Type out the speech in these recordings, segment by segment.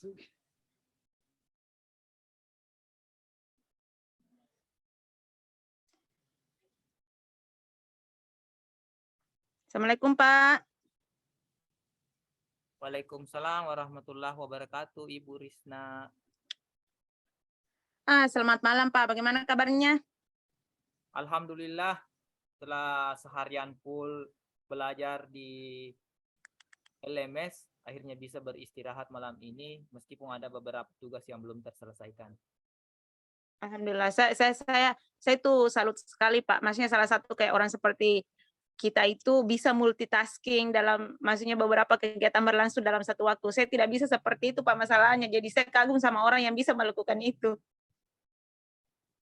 Assalamualaikum Pak. Waalaikumsalam warahmatullahi wabarakatuh, Ibu Risna. Selamat malam Pak. Bagaimana kabarnya? Alhamdulillah, setelah seharian full belajar di LMS, akhirnya bisa beristirahat malam ini, meskipun ada beberapa tugas yang belum terselesaikan. Alhamdulillah. Saya tuh salut sekali Pak. Maksudnya salah satu kayak orang seperti kita itu bisa multitasking dalam maksudnya beberapa kegiatan berlangsung dalam satu waktu. Saya tidak bisa seperti itu Pak masalahnya. Jadi saya kagum sama orang yang bisa melakukan itu.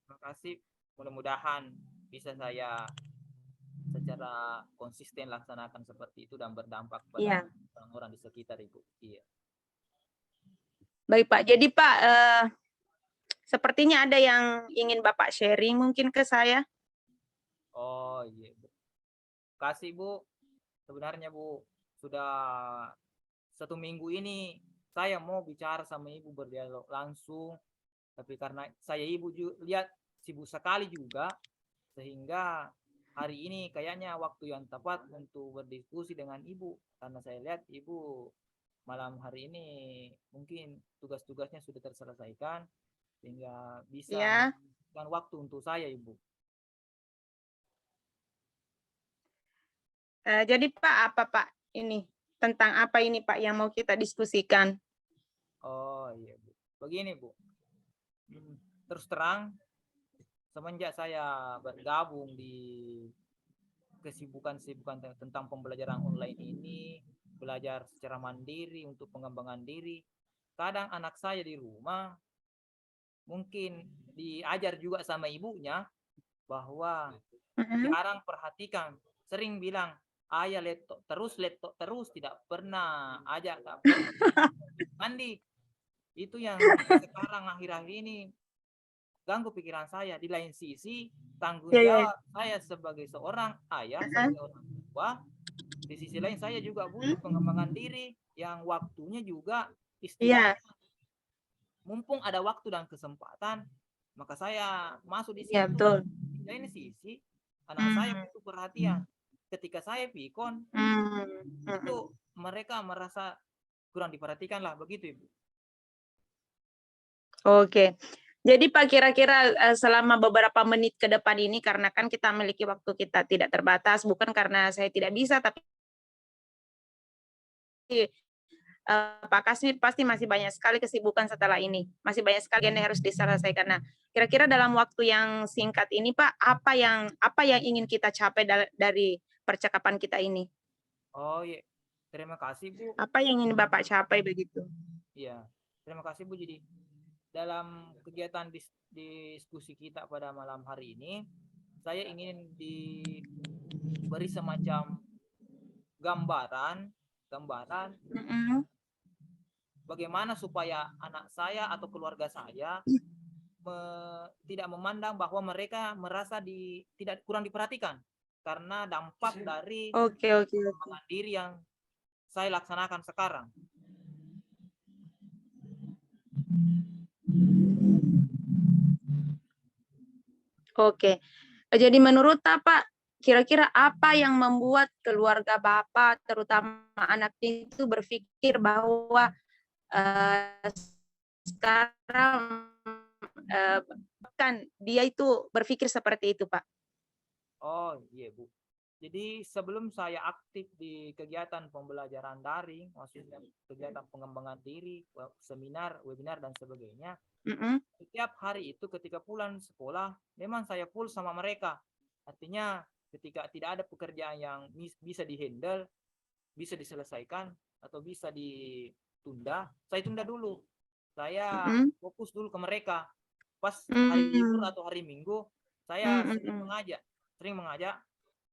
Terima kasih. Mudah-mudahan bisa saya secara konsisten laksanakan seperti itu dan berdampak pada orang-orang di sekitar, Ibu. Iya. Baik Pak. Jadi Pak, sepertinya ada yang ingin Bapak sharing mungkin ke saya. Oh iya, Bu. Kasih Bu. Sebenarnya Bu, sudah 1 minggu ini saya mau bicara sama Ibu, berdialog langsung, tapi karena saya Ibu lihat sibuk sekali juga, sehingga hari ini kayaknya waktu yang tepat untuk berdiskusi dengan Ibu, karena saya lihat Ibu malam hari ini mungkin tugas-tugasnya sudah terselesaikan, sehingga bisa memberikan waktu untuk saya, Ibu. Jadi Pak, apa Pak ini? Tentang apa ini Pak yang mau kita diskusikan? Oh iya Bu. Begini Bu, terus terang semenjak saya bergabung di kesibukan-kesibukan tentang pembelajaran online ini, belajar secara mandiri untuk pengembangan diri, kadang anak saya di rumah mungkin diajar juga sama ibunya bahwa jarang perhatikan, sering bilang ayah laptop terus tidak pernah ajak mandi. Itu yang sekarang akhir-akhir ini ganggu pikiran saya. Di lain sisi tanggung jawab saya sebagai seorang ayah, sebagai orang tua, di sisi lain saya juga butuh pengembangan diri yang waktunya juga istilahnya mumpung ada waktu dan kesempatan, maka saya masuk di situ. Betul. Di lain sisi anak saya butuh perhatian. Ketika saya pikon, itu mereka merasa kurang diperhatikan lah, begitu Ibu. Oke. Jadi Pak, kira-kira selama beberapa menit ke depan ini, karena kan kita memiliki waktu kita tidak terbatas, bukan karena saya tidak bisa, tapi Pak Kasmi pasti masih banyak sekali kesibukan setelah ini. Masih banyak sekali yang harus diselesaikan. Nah, kira-kira dalam waktu yang singkat ini Pak, apa yang ingin kita capai dari percakapan kita ini? Oh iya, terima kasih Bu. Apa yang ingin Bapak capai begitu? Iya, terima kasih Bu. Jadi dalam kegiatan diskusi kita pada malam hari ini, saya ingin diberi semacam gambaran bagaimana supaya anak saya atau keluarga saya tidak memandang bahwa mereka merasa tidak kurang diperhatikan karena dampak dari pengembangan diri yang saya laksanakan sekarang. Oke. Jadi menurut Bapak, kira-kira apa yang membuat keluarga Bapak, terutama anaknya itu berpikir bahwa sekarang kan dia itu berpikir seperti itu, Pak? Oh iya Bu. Jadi sebelum saya aktif di kegiatan pembelajaran daring, maksudnya kegiatan pengembangan diri, seminar, webinar, dan sebagainya, setiap hari itu ketika pulang sekolah, memang saya full sama mereka. Artinya ketika tidak ada pekerjaan yang bisa dihandle, bisa diselesaikan, atau bisa ditunda, saya tunda dulu. Saya fokus dulu ke mereka. Pas hari libur atau hari Minggu, saya sering mengajak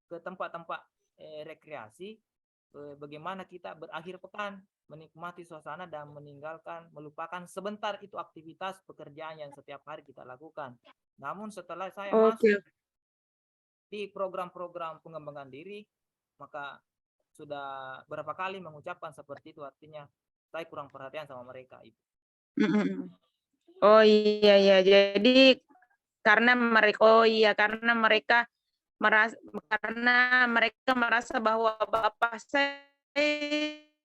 ke tempat-tempat rekreasi, bagaimana kita berakhir pekan, menikmati suasana dan melupakan sebentar itu aktivitas pekerjaan yang setiap hari kita lakukan. Namun setelah saya masuk di program-program pengembangan diri, maka sudah berapa kali mengucapkan seperti itu, artinya saya kurang perhatian sama mereka, Ibu. Mhm. Oh iya ya, jadi karena mereka merasa bahwa bapak saya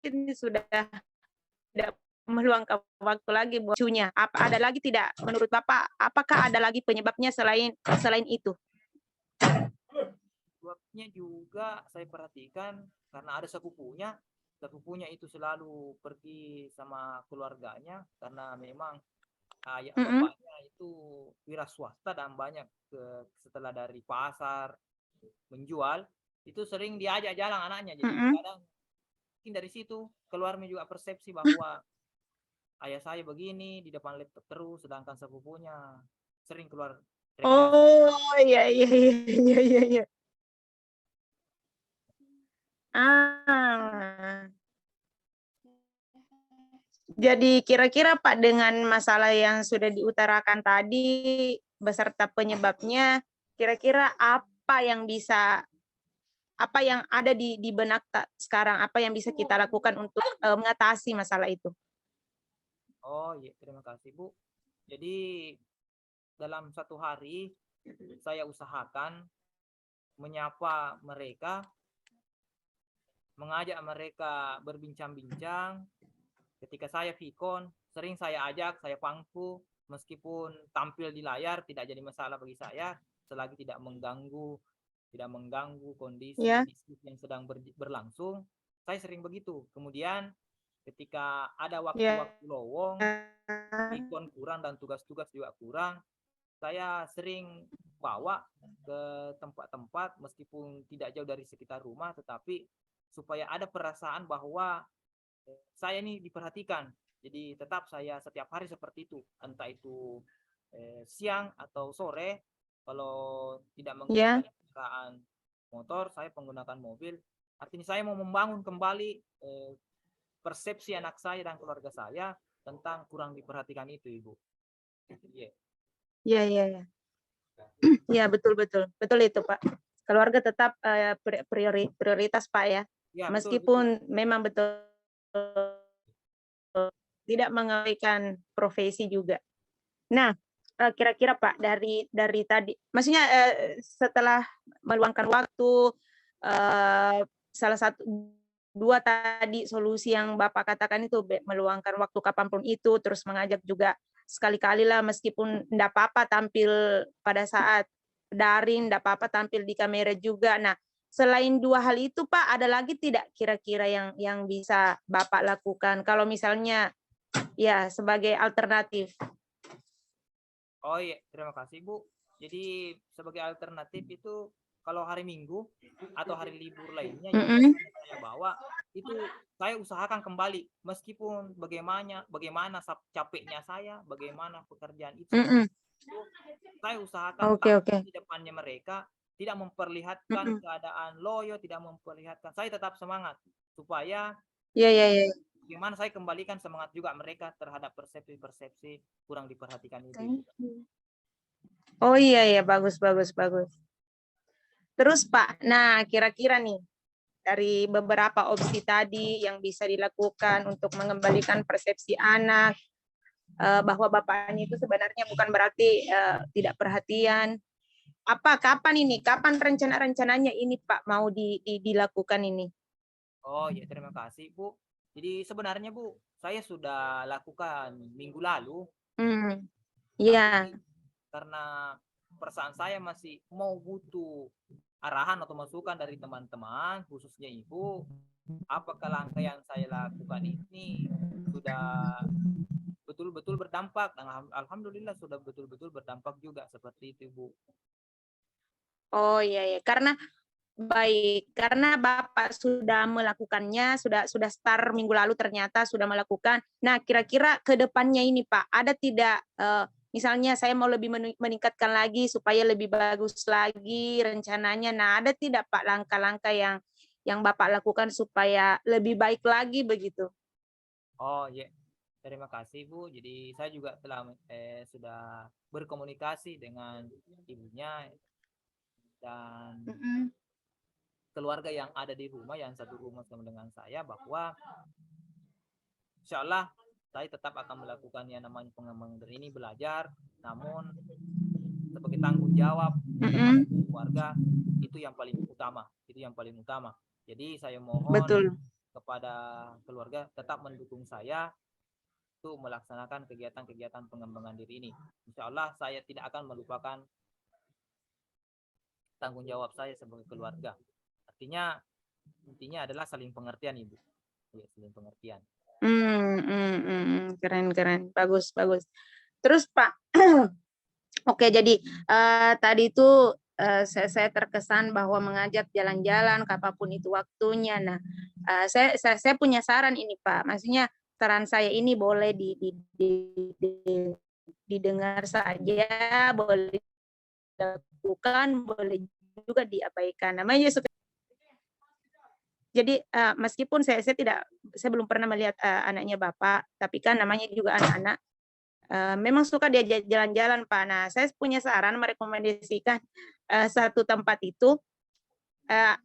ini sudah tidak meluangkan waktu lagi buat cucunya. Apa ada lagi tidak menurut Bapak, apakah ada lagi penyebabnya selain selain itu? Sebabnya juga saya perhatikan karena ada sepupunya itu selalu pergi sama keluarganya karena memang ayah Mhm. bapaknya itu wira swasta dan banyak setelah dari pasar menjual itu sering diajak jalan anaknya. Jadi Mhm. kadang mungkin dari situ keluarnya juga persepsi bahwa ayah saya begini di depan laptop terus sedangkan sepupunya sering keluar rekreasi. Oh, iya iya iya iya iya iya. Ah. Jadi kira-kira Pak dengan masalah yang sudah diutarakan tadi beserta penyebabnya, kira-kira apa yang ada di benak sekarang, apa yang bisa kita lakukan untuk mengatasi masalah itu? Oh iya, terima kasih Bu. Jadi dalam satu hari saya usahakan menyapa mereka, mengajak mereka berbincang-bincang. Ketika saya vikon, sering saya ajak, saya pangku, meskipun tampil di layar tidak jadi masalah bagi saya, selagi tidak mengganggu kondisi Ya, diskusi yang sedang berlangsung. Saya sering begitu. Kemudian ketika ada ya. waktu-waktu lowong, vikon kurang dan tugas-tugas juga kurang, saya sering bawa ke tempat-tempat meskipun tidak jauh dari sekitar rumah, tetapi supaya ada perasaan bahwa saya ini diperhatikan. Jadi tetap saya setiap hari seperti itu, entah itu siang atau sore. Kalau tidak menggunakan Ya. kendaraan motor, saya menggunakan mobil. Artinya saya mau membangun kembali persepsi anak saya dan keluarga saya tentang kurang diperhatikan itu, Ibu. Yeah. Ya, ya, ya. Ya, betul betul. Betul itu, Pak. Keluarga tetap prioritas, Pak ya. Ya, betul betul. Meskipun memang betul tidak mengabaikan profesi juga. Nah, kira-kira Pak dari tadi maksudnya, setelah meluangkan waktu, salah satu 2 tadi solusi yang Bapak katakan itu meluangkan waktu kapan pun itu, terus mengajak juga sekali-kali lah meskipun ndak apa-apa tampil pada saat daring, ndak apa-apa tampil di kamera juga. Nah, selain 2 hal itu Pak, ada lagi tidak kira-kira yang bisa Bapak lakukan? Kalau misalnya ya sebagai alternatif. Oh iya, terima kasih Bu. Jadi sebagai alternatif itu kalau hari Minggu atau hari libur lainnya yang Mhm. biasanya saya bawa itu saya usahakan kembali meskipun bagaimana bagaimana capeknya saya, bagaimana pekerjaan itu sedang Mhm. itu, saya usahakan Oke oke. tampil di depannya mereka, tidak memperlihatkan Mhm. keadaan loyo, tidak memperlihatkan saya tetap semangat supaya Iya iya iya. bagaimana saya kembalikan semangat juga mereka terhadap persepsi-persepsi kurang diperhatikan itu, Ibu. Thank you. Oh iya iya, bagus bagus bagus. Terus Pak, nah kira-kira nih, dari beberapa opsi tadi yang bisa dilakukan untuk mengembalikan persepsi anak, bahwa bapaknya itu sebenarnya bukan berarti, tidak perhatian. Kapan rencana-rencananya ini Pak mau dilakukan ini? Oh ya, terima kasih Bu. Jadi sebenarnya Bu, saya sudah lakukan minggu lalu, Hmm, iya. tapi karena perasaan saya masih mau butuh arahan atau masukan dari teman-teman, khususnya Ibu, apakah langkah yang saya lakukan ini sudah betul-betul berdampak dan alhamdulillah sudah betul-betul berdampak juga seperti itu Bu. Oh iya iya, karena Bapak sudah melakukannya, sudah start minggu lalu ternyata sudah melakukan. Nah, kira-kira ke depannya ini Pak, ada tidak, misalnya saya mau lebih meningkatkan lagi supaya lebih bagus lagi rencananya. Nah, ada tidak Pak langkah-langkah yang Bapak lakukan supaya lebih baik lagi begitu? Oh ya, terima kasih Bu. Jadi saya juga sudah berkomunikasi dengan ibunya dan Mhm. keluarga yang ada di rumah yang satu rumah sama dengan saya bahwa insya Allah saya tetap akan melakukan yang namanya pengembangan diri ini, belajar, namun sebagai tanggung jawab kepada keluarga itu yang paling utama. Jadi saya mohon Betul. kepada keluarga tetap mendukung saya untuk melaksanakan kegiatan-kegiatan pengembangan diri ini. Insya Allah saya tidak akan melupakan tanggung jawab saya sebagai keluarga. Intinya adalah saling pengertian, Ibu. Ya, saling pengertian. Keren. Bagus. Terus Pak, oke, jadi tadi itu saya terkesan bahwa mengajak jalan-jalan kapanpun itu waktunya. Nah, saya punya saran ini Pak. Maksudnya saran saya ini boleh didengar saja, boleh dilakukan, boleh juga diabaikan. Namanya suka. Jadi meskipun saya belum pernah melihat anaknya Bapak, tapi kan namanya juga anak-anak. Memang suka diajak jalan-jalan Pak. Nah, saya punya saran merekomendasikan satu tempat itu,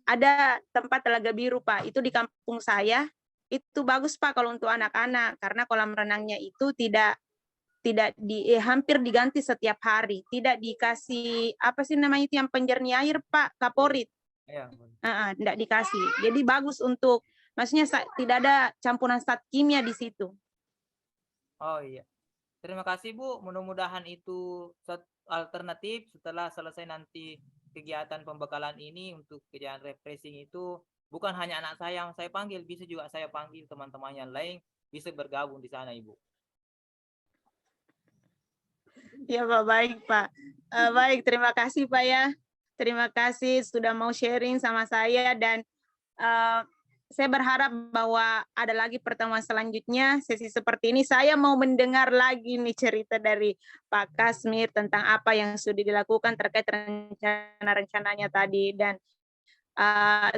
ada tempat Telaga Biru Pak. Itu di kampung saya. Itu bagus Pak kalau untuk anak-anak, karena kolam renangnya itu hampir diganti setiap hari. Tidak dikasih apa sih namanya itu yang penjernih air Pak, kaporit. Tidak dikasih. Jadi bagus untuk, maksudnya tidak ada campuran zat kimia di situ. Oh iya. Terima kasih Bu, mudah-mudahan itu alternatif setelah selesai nanti kegiatan pembekalan ini untuk kegiatan refreshing itu. Bukan hanya anak saya yang saya panggil, bisa juga saya panggil teman-teman yang lain, bisa bergabung di sana Ibu. Ya Pak, baik Pak. Baik, terima kasih Pak ya. Terima kasih sudah mau sharing sama saya, dan saya berharap bahwa ada lagi pertemuan selanjutnya, sesi seperti ini. Saya mau mendengar lagi nih cerita dari Pak Kasmir tentang apa yang sudah dilakukan terkait rencana-rencananya tadi, dan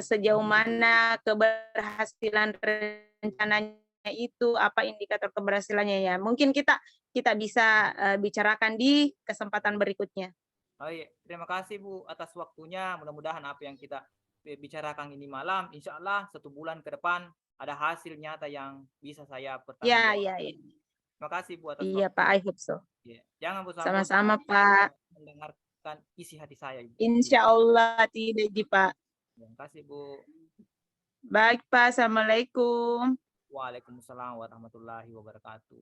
sejauh mana keberhasilan rencananya itu, apa indikator keberhasilannya ya. Mungkin kita bisa bicarakan di kesempatan berikutnya. Oh iya, terima kasih Bu atas waktunya. Mudah-mudahan apa yang kita bicarakan ini malam, insya Allah 1 bulan ke depan ada hasil nyata yang bisa saya pertanggungjawabkan. Ya. Terima kasih Bu atas Iya waktu. Pak, I hope so. Ya. Jangan bosan-bosan Sama-sama Pak. mendengarkan isi hati saya. Insya Allah tidak Pak. Terima kasih Bu. Baik Pak, Assalamualaikum. Waalaikumsalam warahmatullahi wabarakatuh.